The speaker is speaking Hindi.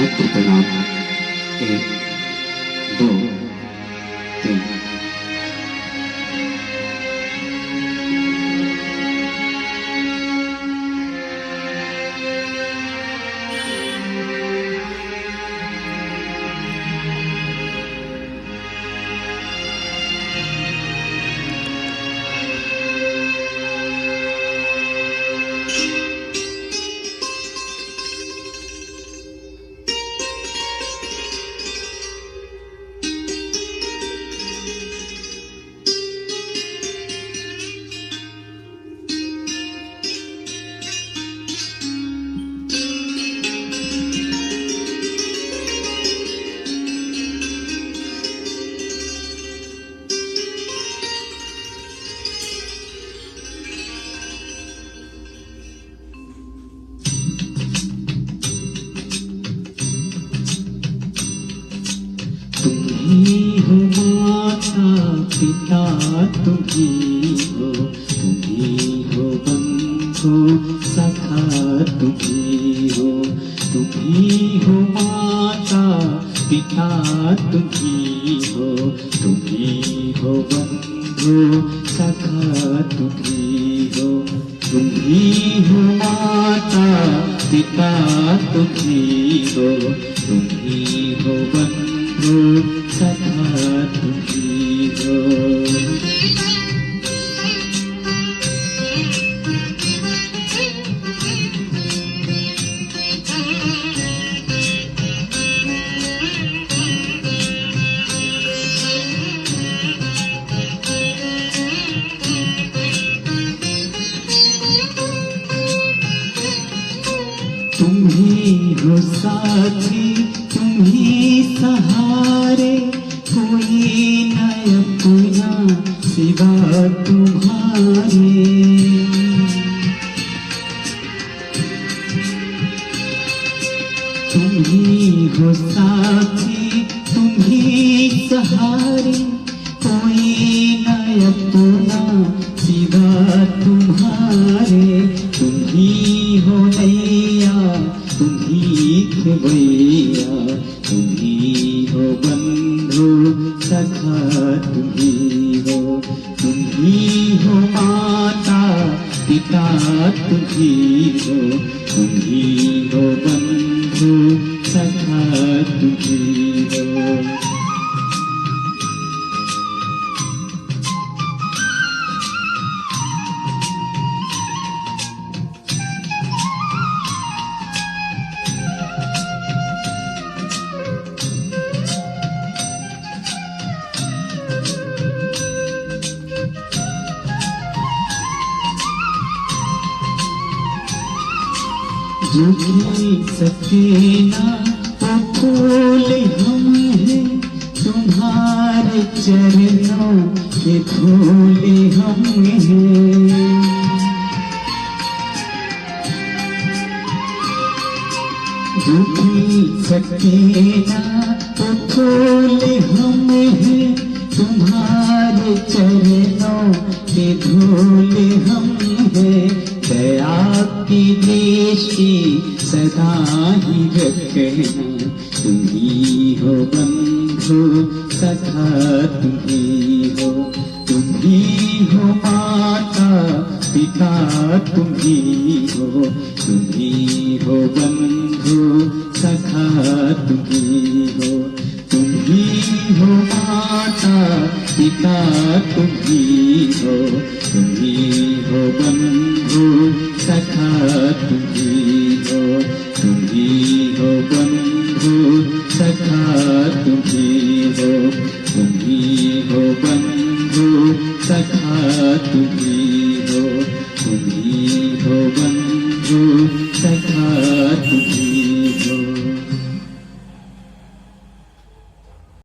मात्र प्रणाम। 1 2 3। तुम्ही हो माता पिता, तुम्ही हो बंधु सखा, तुम्ही हो माता पिता, तुम्ही हो बंधु सखा, तुम्ही हो माता पिता, तुम्ही हो बंधु सखा, तुम्ही हो। तुम्ही हो साथी, तुम्ही सहारे, कोई न अपना सिवा तुम्हारे। तुम्ही हो साथी, तुम्ही सहारे, कोई न अपना सिवा तुम्हारे। तुम्ही हो नैया, तुम्ही खेवैया, तुम्ही हो बंधु सखा, तुम्ही हो माता पिता, तुम्ही हो बंधु सखा, तुम्ही हो। झुकी सके ना वो फूल हम हैं, तुम्हारे चरणों के फूल हम हैं। झुकी सके ना वो फूल हम हैं, तुम्हारे चरणों के धूल हम हैं। दया की दृष्टि सदा ही रखना, तुम्ही हो बंधु सखा, तुम्ही हो माता पिता, तुम्ही हो बंधु सखा, तुम्ही हो माता पिता, तुम्ही हो बंधु सखा, तुम्ही हो बंधु सखा।